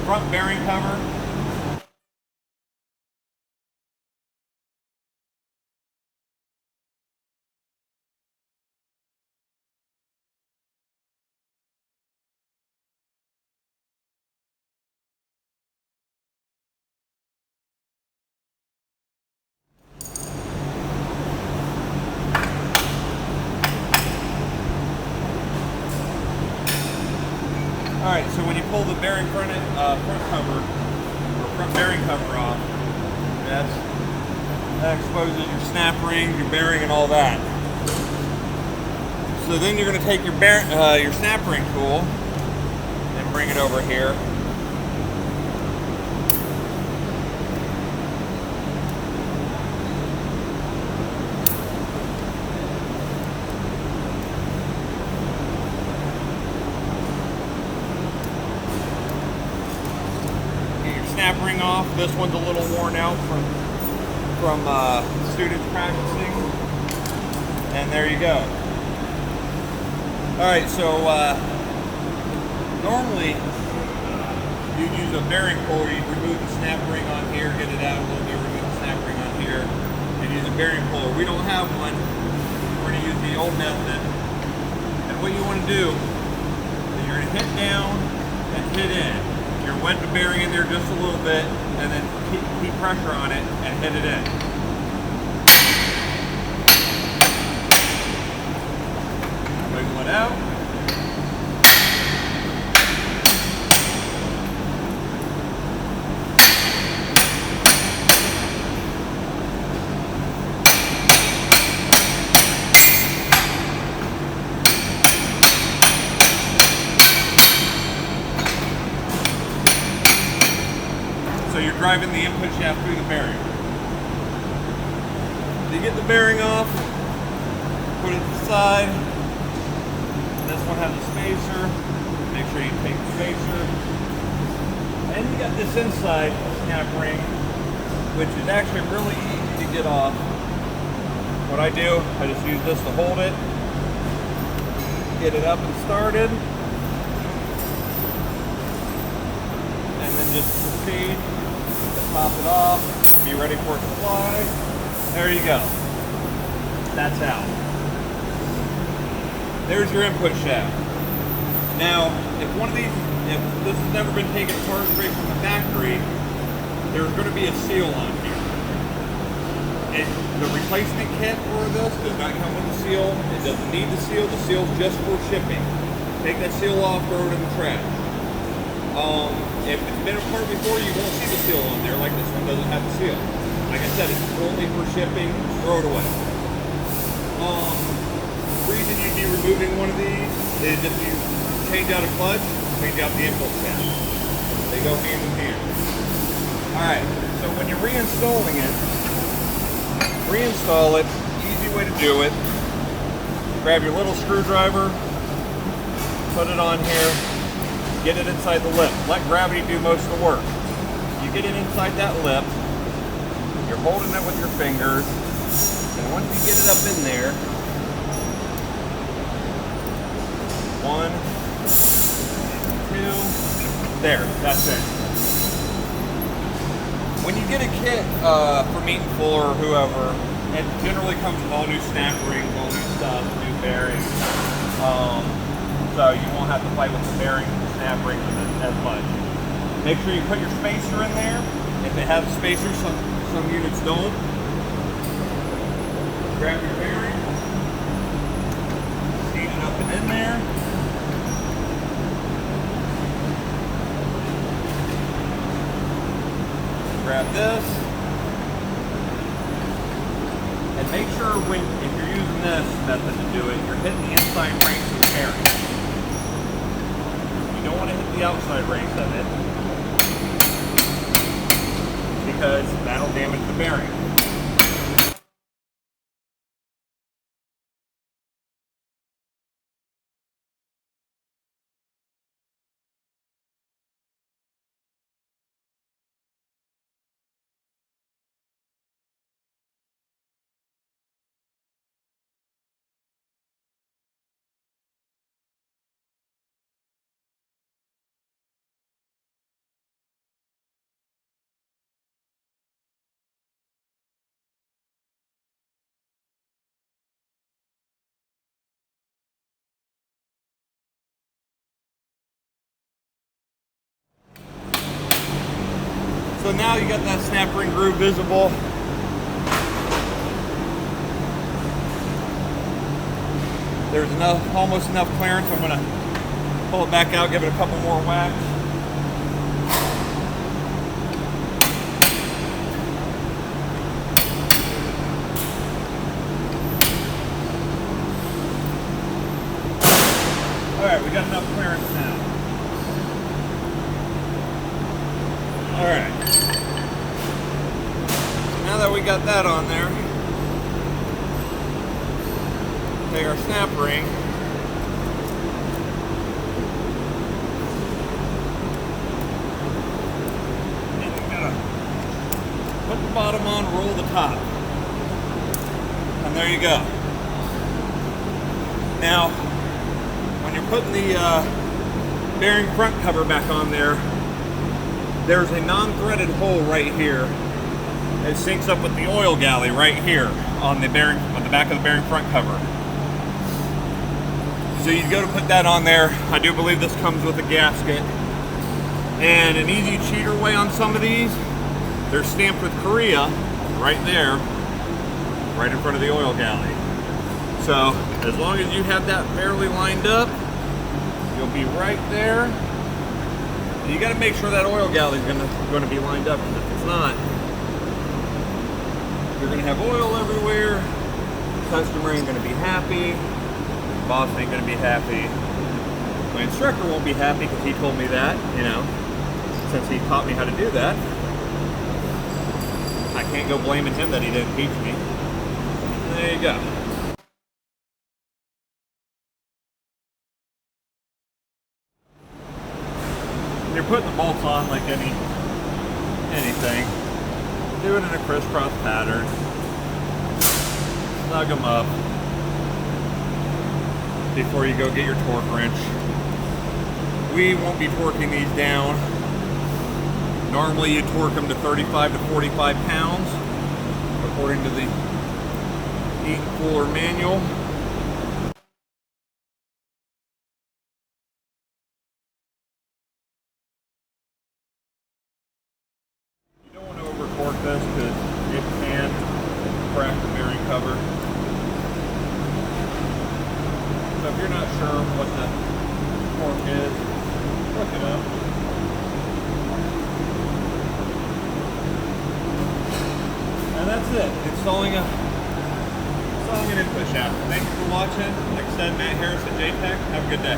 front bearing cover. Alright, so when you pull the bearing front cover, or front bearing cover off, that exposes your snap rings, your bearing, and all that. So then you're going to take your snap ring tool and bring it over here. Snap ring off. This one's a little worn out from students practicing, and there you go. All right, so normally you'd use a bearing puller. You'd remove the snap ring on here, get it out a little bit, remove the snap ring on here, and use a bearing puller. We don't have one. We're going to use the old method. And what you want to do is you're going to hit down and hit in. You're wet the bearing in there just a little bit, and then keep pressure on it and hit it in. Wiggle it out. So you're driving the input shaft through the bearing. So you get the bearing off, put it to the side. This one has a spacer. Make sure you take the spacer. And you got this inside snap ring, which is actually really easy to get off. What I do, I just use this to hold it, get it up and started, and then just proceed. Pop it off, be ready for it to fly. There you go. That's out. There's your input shaft. Now, if this has never been taken apart straight from the factory, there's going to be a seal on here. The replacement kit for this does not come with a seal. It doesn't need the seal. The seal's just for shipping. Take that seal off, throw it in the trash. If it's been apart before, you won't see the seal on there, like this one doesn't have the seal. Like I said, it's only for shipping, throw it away. The reason you'd be removing one of these is if you change out a clutch, change out the input shaft. They go hand in hand. Alright, so when you're reinstalling it, reinstall it, easy way to do it. Grab your little screwdriver, put it on here, get it inside the lip. Let gravity do most of the work. You get it inside that lip, you're holding it with your fingers, and once you get it up in there, 1, 2, there, that's it. When you get a kit from Eaton or whoever, it generally comes with all new snap rings, all new stuff, new bearings. So you won't have to fight with the bearings and the snap rings as much. Make sure you put your spacer in there. If it has a spacer, some units don't. Grab your bearing, seat it up and in there. Grab this. And make sure if you're using this method to do it, you're hitting the inside rings of the bearing. You don't want to hit the outside rings of it because that'll damage the bearing. now you got that snap ring groove visible. There's almost enough clearance. I'm gonna pull it back out, give it a couple more whacks. All right, we got enough clearance now. All right. So now that we got that on there, take our snap ring. And we gotta put the bottom on, roll the top. And there you go. Now, when you're putting the bearing front cover back on there, there's a non-threaded hole right here. It syncs up with the oil galley right here on the bearing, on the back of the bearing front cover. So you go to put that on there. I do believe this comes with a gasket. And an easy cheater way on some of these, they're stamped with Korea right there, right in front of the oil galley. So as long as you have that fairly lined up, you'll be right there. You got to make sure that oil galley is going to be lined up, because if it's not, you're going to have oil everywhere. Customer ain't going to be happy. Boss ain't going to be happy. My instructor won't be happy because he told me that, you know, since he taught me how to do that. I can't go blaming him that he didn't teach me. There you go. You're putting the bolts on like anything. Do it in a crisscross pattern. Snug them up before you go get your torque wrench. We won't be torquing these down. Normally you torque them to 35 to 45 pounds according to the Eaton Cooler manual. Torque this because it can crack the bearing cover. So if you're not sure what the torque is, look it up. And that's it. Installing an input shaft. Thank you for watching. Like I said, Matt Harris at JTech. Have a good day.